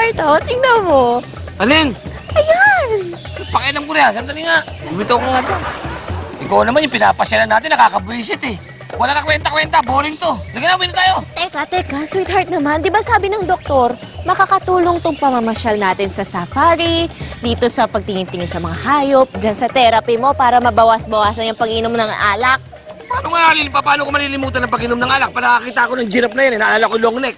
sweetheart, oh. Tingnan mo. Alin? Ayan! Pakialam ko na yan. Sandali nga. Bumitaw ko nga dyan. Ikaw naman yung pinapasyalan natin, nakakabwisit eh. Wala ka kwenta-kwenta, boring to. Lagyan na, tayo. Teka, sweetheart naman. Di ba sabi ng doktor, makakatulong tong pamamasyal natin sa safari, dito sa pagtingin-tingin sa mga hayop, dyan sa therapy mo para mabawas-bawasan yung pag-inom ng alak. Paano ko malilimutan ng pag-inom ng alak? Para nakakita ko ng giraffe na yan, naalala ko long neck.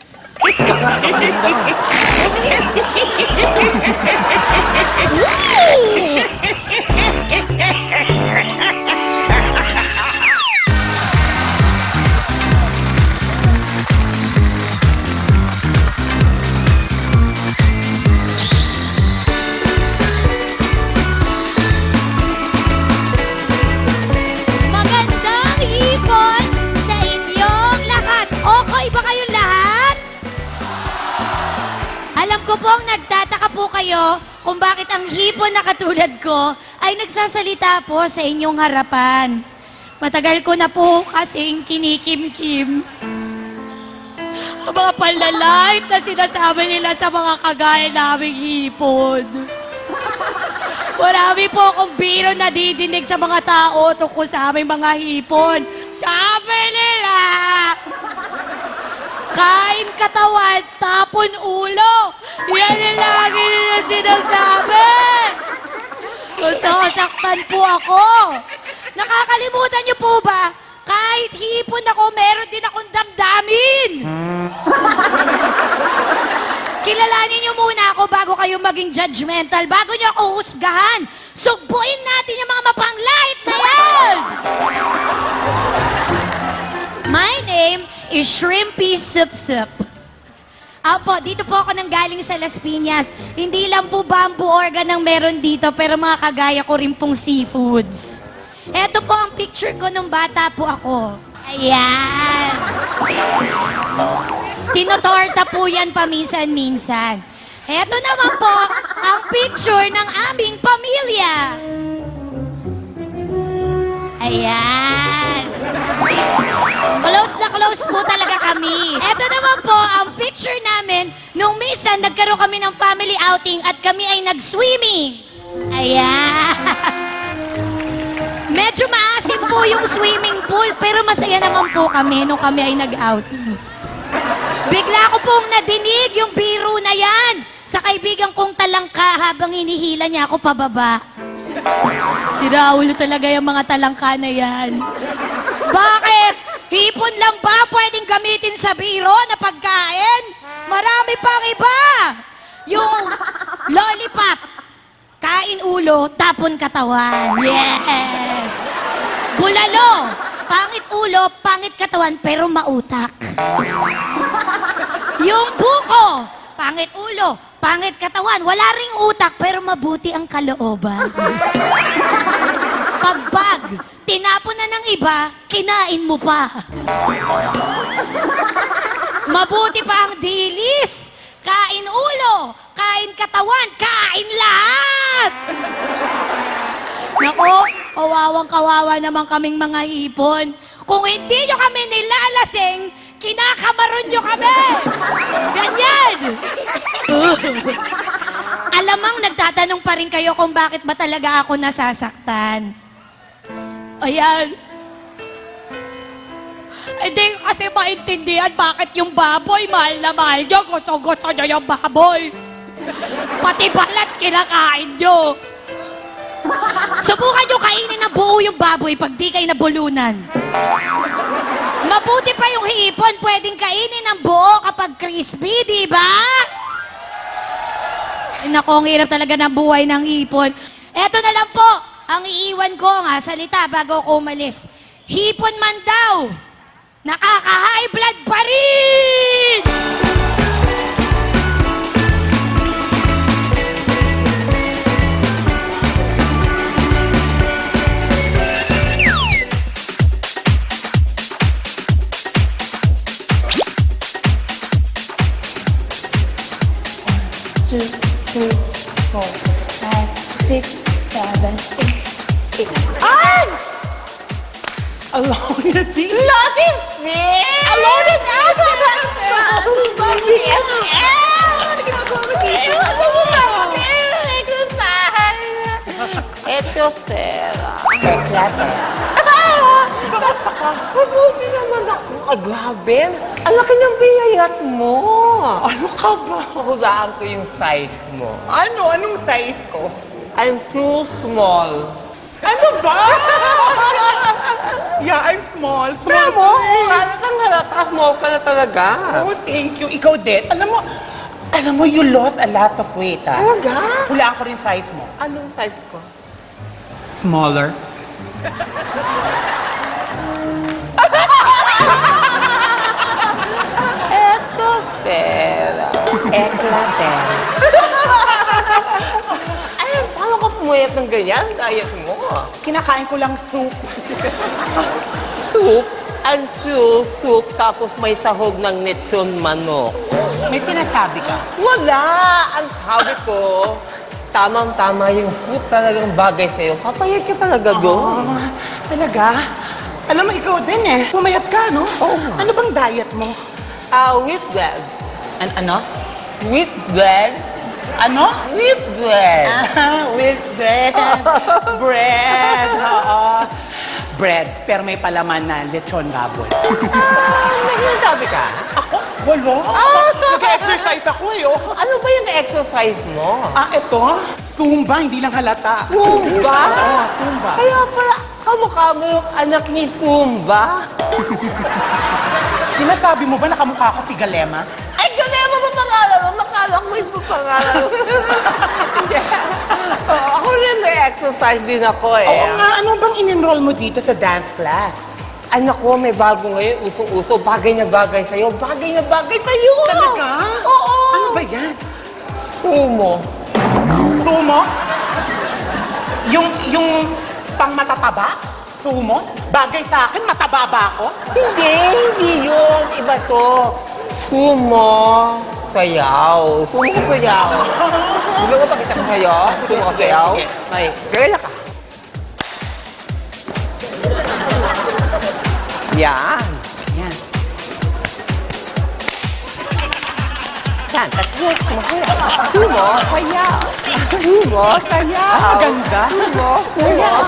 Alam ko pong nagtataka po kayo kung bakit ang hipon na katulad ko ay nagsasalita po sa inyong harapan. Matagal ko na po kasing kinikim-kim ang mga panlalait na sinasabi nila sa mga kagaya naming hipon. Marami po akong biro na didinig sa mga tao tungkol sa aming mga hipon. Sabi nila, kain katawan, tapon ulo. Yan ang lagi nila sinasabi. Masasaktan po ako. Nakakalimutan niyo po ba? Kahit hipon ako, meron din akong damdamin. Kilalanin niyo muna ako bago kayo maging judgmental, bago niyo ako husgahan. Sugpuin natin yung mga mapanglait na yan! My name is Shrimpy Sup Sup. Apo, dito po ako nanggaling sa Las Piñas. Hindi lang po bamboo organ ang meron dito, pero mga kagaya ko rin pong seafoods. Eto po ang picture ko nung bata po ako. Ayan. Tinotorta po yan paminsan-minsan. Eto naman po ang picture ng aming pamilya. Ayan. Close na close po talaga kami. Eto naman po ang picture namin nung minsan nagkaroon kami ng family outing at kami ay nag-swimming. Ayan. Medyo maasim po yung swimming pool, pero masaya naman po kami nung kami ay nag-outing. Bigla ko pong nadinig yung biro na yan sa kaibigan kong talangka habang hinihila niya ako pababa. Si Raulo talaga yung mga talangka na yan. Bakit? Hipon lang ba pwedeng gamitin sa biro na pagkain? Marami pang iba! Yung lollipop. Kain ulo, tapon katawan. Yes! Bulalo. Pangit ulo, pangit katawan, pero mautak. Yung buko. Pangit ulo, pangit katawan. Wala ring utak, pero mabuti ang kalooban. Pagbag, tinapon na ng iba, kinain mo pa. Mabuti pa ang dilis. Kain ulo, kain katawan, kain lahat! Nako, kawawang-kawawa naman kaming mga hipon. Kung hindi nyo kami nilalasing, kinakamaron nyo kami! Ganyan! Alamang nagtatanong pa rin kayo kung bakit ba talaga ako nasasaktan. Ayan. Hindi kasi maintindihan bakit yung baboy, mahal na mahal nyo. Gusto nyo yung baboy. Pati balat kinakain nyo. Subukan nyo kainin ng buo yung baboy pag di kayo nabulunan. Mabuti pa yung hipon, pwedeng kainin ng buo kapag crispy, di ba? Naku, ang hirap talaga ng buhay ng hipon. Eto na lang po, ang iiwan ko nga salita bago ako umalis. Hipon man daw, nakaka-high blood pa rin! Two, three, four, five, six, seven, eight. Ay! Alone in a team? Latin! Alone in Alphabet! Ano ginagawa mo? Ano mo ba? Exercise! Eto, Sarah. Tekla, Basta ka. Mabuti naman ako. Grabe. Ang laki ng pinayat mo. Ano ka ba? Hulaan ko yung size mo. Ano? Anong size ko? I'm too small. Ano ba? Yeah, I'm small. Small Pero mo, to eh. halata, small ka na talaga. Oh, thank you. Ikaw din. Alam mo, you lost a lot of weight, ah. Talaga? Hulaan ko rin size mo. Anong size ko? Smaller. Eto, Sarah. Eklater. Ay, paano ka pumayat ng ganyan? Diet mo. Kinakain ko lang soup. Soup? Ang soup, tapos may sahog ng lechon manok. May sinasabi ka. Wala! Ang sabi ko, tamang-tama yung soup talagang bagay sa'yo. Papayat ka talaga doon. Oh, talaga? Alam mo, ikaw din eh. Pumayat ka, no? Oo nga. Ano bang diet mo? Wheat bread. Ano? Wheat bread? Ano? Wheat bread. With bread. Bread. Oo. Bread. Pero may palaman na lechon baboy. Sabi ka? Ako? Wala. Nag-exercise ako eh. Oh. Ano ba yung exercise mo? Ito? Zumba, hindi lang halata. Zumba? Oo, Zumba. Kaya pala, kamukha mo yung anak ni Zumba. Sinasabi mo ba na kamukha ko si Galema? Ay, Galema ba pangalan mo? Makala ko yung pangalan mo. Ako rin may exercise din ako eh. Oo nga, ano bang in-enroll mo dito sa dance class? Anak ko, may bago ngayon, usong-uso, bagay na bagay sa'yo. Bagay na bagay sa'yo! Talaga? Oo! Ano ba yan? Sumo. Sumo? Yung pang matataba? Sumo? Bagay sa akin, mataba ba ako? Hindi yun. Iba to. Sumo. Sayaw. Sumo sayaw. Gusto mo pakita ko sa'yo? Sumo ka sayaw? Sige. May, gaya ka. Yan. Yan. Yan, tatlo. Sumo sayaw. Sumo sayaw. Maganda. Sumo sayaw.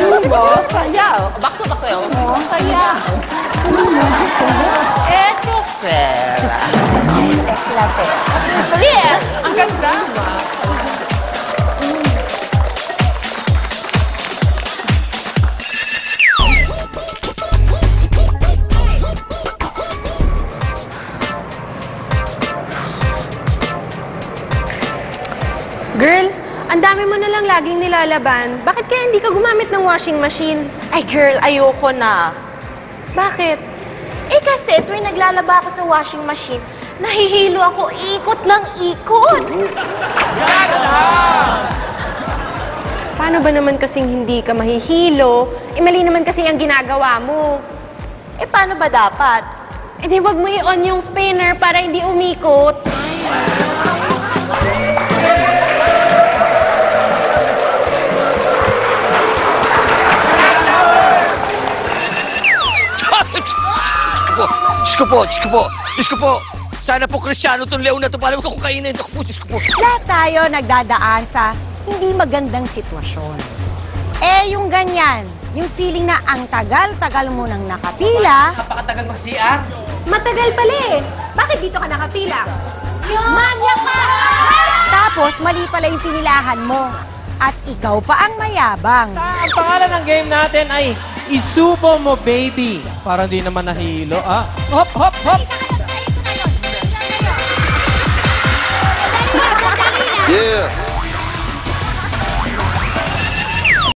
Sumo sayaw. Back to back sa'yo. Sumo sayaw. Eto, pera. Eklate. Yeah. Ang ganda. Girl, ang dami mo na lang laging nilalaban. Bakit kaya hindi ka gumamit ng washing machine? Ay, girl, ayoko na. Bakit? Eh kasi, tuwing naglalaba ako sa washing machine, nahihilo ako ikot ng ikot. Paano ba naman kasing hindi ka mahihilo? Eh, mali naman kasi ang ginagawa mo. Eh, paano ba dapat? Eh, di wag mo i-on yung spinner para hindi umikot. Diyos ko po. Sana po Kristiyano itong leon na ito. Paano ko kainin ito? Diyos ko po. Lahat tayo nagdadaan sa hindi magandang sitwasyon. Eh, yung ganyan, yung feeling na ang tagal-tagal mo nang nakapila, Napakatagal mag-CR. matagal pala eh. Bakit dito ka nakapila? Manya ka! Tapos, mali pala yung pinilahan mo. At ikaw pa ang mayabang. Ang pangalan ng game natin ay Isubo Mo Baby. Parang di naman nahilo, ah. Hop, hop, hop!